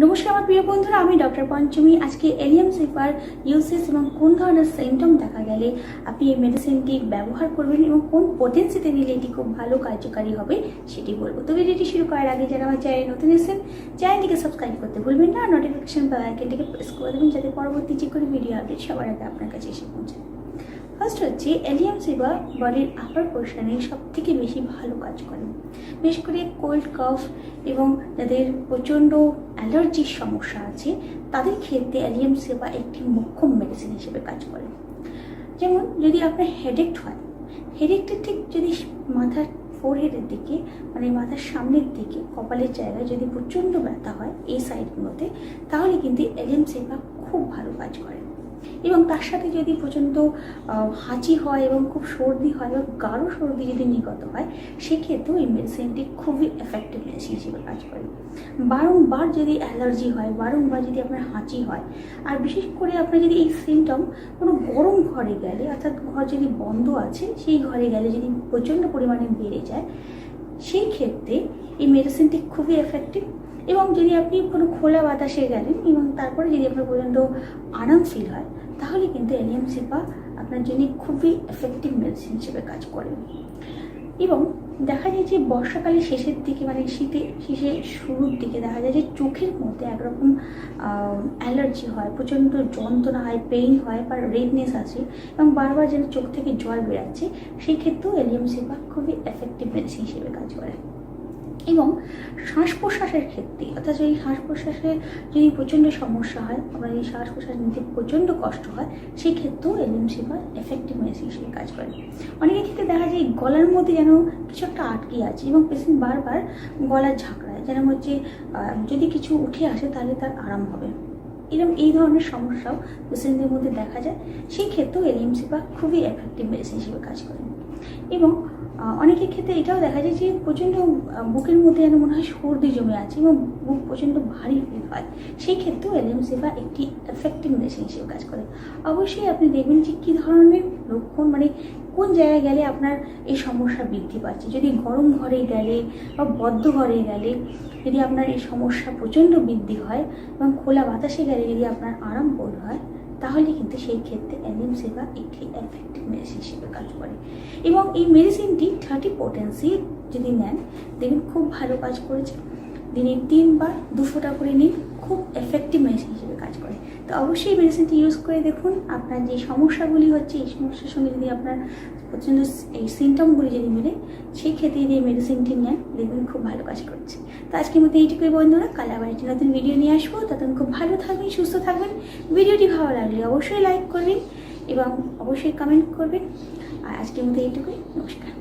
নমস্কার আমার প্রিয় বন্ধুরা, আমি ডক্টর পঞ্চমী। আজকে এলিয়াম সুইপার ইউসেজ এবং কোন ধরনের সিমটম দেখা গেলে আপনি এই মেডিসিনটি ব্যবহার করবেন এবং কোন পোটেন্সিতে নিলে এটি খুব ভালো কার্যকারী হবে সেটি বলবো। তো ভিডিওটি শুরু করার আগে যারা আমার চ্যানেলে নতুন এসেছেন চ্যানেলটিকে সাবস্ক্রাইব করতে ভুলবেন না, নোটিফিকেশন বেল আইকনটিকে প্রেস করে দেবেন যাতে পরবর্তী যে কোনো ভিডিও আপডেট সবার আগে আপনার কাছে এসে পৌঁছায়। ফার্স্ট হচ্ছে এলিয়াম সুইপার বডির আপার পোর্শনে সব থেকে বেশি ভালো কাজ করে, বিশেষ করে কোল্ড কফ এবং যাদের প্রচণ্ড অ্যালার্জির সমস্যা আছে তাদের ক্ষেত্রে এলিয়াম সুইপার একটি মোক্ষম মেডিসিন হিসেবে কাজ করে। যেমন যদি আপনার হেডেক হয়, হেডেকটা ঠিক যদি মাথার ফোরহেডের দিকে মানে মাথার সামনের দিকে কপালের জায়গায় যদি প্রচণ্ড ব্যথা হয় এই সাইডগুলোতে, তাহলে কিন্তু এলিয়াম সুইপার খুব ভালো কাজ করে। এবং তার সাথে যদি প্রচণ্ড হাঁচি হয় এবং খুব সর্দি হয় এবং গাঢ় সর্দি যদি নিগত হয়, সেক্ষেত্রেও এই মেডিসিনটি খুবই এফেক্টিভ মেডিসিন হিসেবে কাজ করে। বারংবার যদি অ্যালার্জি হয়, বারংবার যদি আপনার হাঁচি হয়, আর বিশেষ করে আপনার যদি এই সিমটম কোনো গরম ঘরে গেলে, অর্থাৎ ঘর যদি বন্ধ আছে সেই ঘরে গেলে যদি প্রচণ্ড পরিমাণে বেড়ে যায়, সেই ক্ষেত্রে এই মেডিসিনটি খুবই এফেক্টিভ। এবং যদি আপনি কোনো খোলা বাতাসে গেলেন এবং তারপরে যদি আপনার পর্যন্ত আরাম ফিল হয়, তাহলে কিন্তু এলিয়াম সুইপার আপনার জন্য খুবই এফেক্টিভ মেডিসিন হিসেবে কাজ করে। এবং দেখা যায় যে বর্ষাকালের শেষের দিকে মানে শীতের শুরুর দিকে দেখা যায় যে চোখের মধ্যে একরকম অ্যালার্জি হয়, প্রচণ্ড যন্ত্রণা হয়, পেইন হয় বা রেডনেস আছে এবং বারবার যেন চোখ থেকে জল বেরাচ্ছে, সেই ক্ষেত্রেও এলিয়াম সুইপার খুবই এফেক্টিভ মেডিসিন হিসেবে কাজ করে। এবং শ্বাস প্রশ্বাসের ক্ষেত্রে, অর্থাৎ এই শ্বাস প্রশ্বাসে যদি প্রচণ্ড সমস্যা হয়, আমরা এই শ্বাস প্রশ্বাস নিতে প্রচণ্ড কষ্ট হয়, সেই ক্ষেত্রেও এলিয়াম সুইপার এফেক্টিভ মেডিসিন হিসেবে কাজ করে। অনেকের ক্ষেত্রে দেখা যায় গলার মধ্যে যেন কিছু একটা আটকে আছে এবং পেশেন্ট বারবার গলা ঝাঁকড়ায়, যেন হচ্ছে যদি কিছু উঠে আসে তাহলে তার আরাম হবে, এরকম এই ধরনের সমস্যাও পেশেন্টদের মধ্যে দেখা যায়। সেই ক্ষেত্রেও এলিয়াম সুইপার খুবই এফেক্টিভ মেডিসিন হিসেবে কাজ করে। এবং অনেকের ক্ষেত্রে এটাও দেখা যায় যে প্রচণ্ড বুকের মধ্যে যেন মনে হয় সর্দি জমে আছে এবং বুক প্রচণ্ড ভারী ফিল হয়, সেই ক্ষেত্রেও এলিয়াম সুইপার একটি এফেক্টিভ মেডিসিন হিসেবে কাজ করে। অবশ্যই আপনি দেখবেন যে কী ধরনের লক্ষণ, মানে কোন জায়গায় গেলে আপনার এই সমস্যা বৃদ্ধি পাচ্ছে। যদি গরম ঘরে গেলে বা বদ্ধ ঘরে গেলে যদি আপনার এই সমস্যা প্রচণ্ড বৃদ্ধি হয় এবং খোলা বাতাসে গেলে যদি আপনার আরাম বোধ হয়, তাহলে কিন্তু সেই ক্ষেত্রে এলিয়াম সুইপার একটি এফেক্টিভ মেডিসিন হিসেবে কাজ করে। এবং এই মেডিসিনটি 30 পোটেন্সি যদি নেন দেখবেন খুব ভালো কাজ করেছে। দিনে 3 বার 2 ফোঁটা করে নিন, খুব এফেক্টিভ মেডিসিন হিসেবে কাজ করে। তো অবশ্যই এই মেডিসিনটি ইউজ করে দেখুন। আপনার যে সমস্যাগুলি হচ্ছে এই সমস্যার সঙ্গে যদি আপনার প্রচণ্ড এই সিমটমগুলি যদি মিলে, সেই ক্ষেত্রে যদি এই মেডিসিনটি নেন দেখবেন খুব ভালো কাজ করছে। তো আজকের মধ্যে এইটুকুই বন্ধুরা, কাল আবার একটি নতুন ভিডিও নিয়ে আসবো। তখন খুব ভালো থাকবেন, সুস্থ থাকবেন। ভিডিওটি ভালো লাগলে অবশ্যই লাইক করবেন এবং অবশ্যই কমেন্ট করবেন। আর আজকের মধ্যে এইটুকুই, নমস্কার।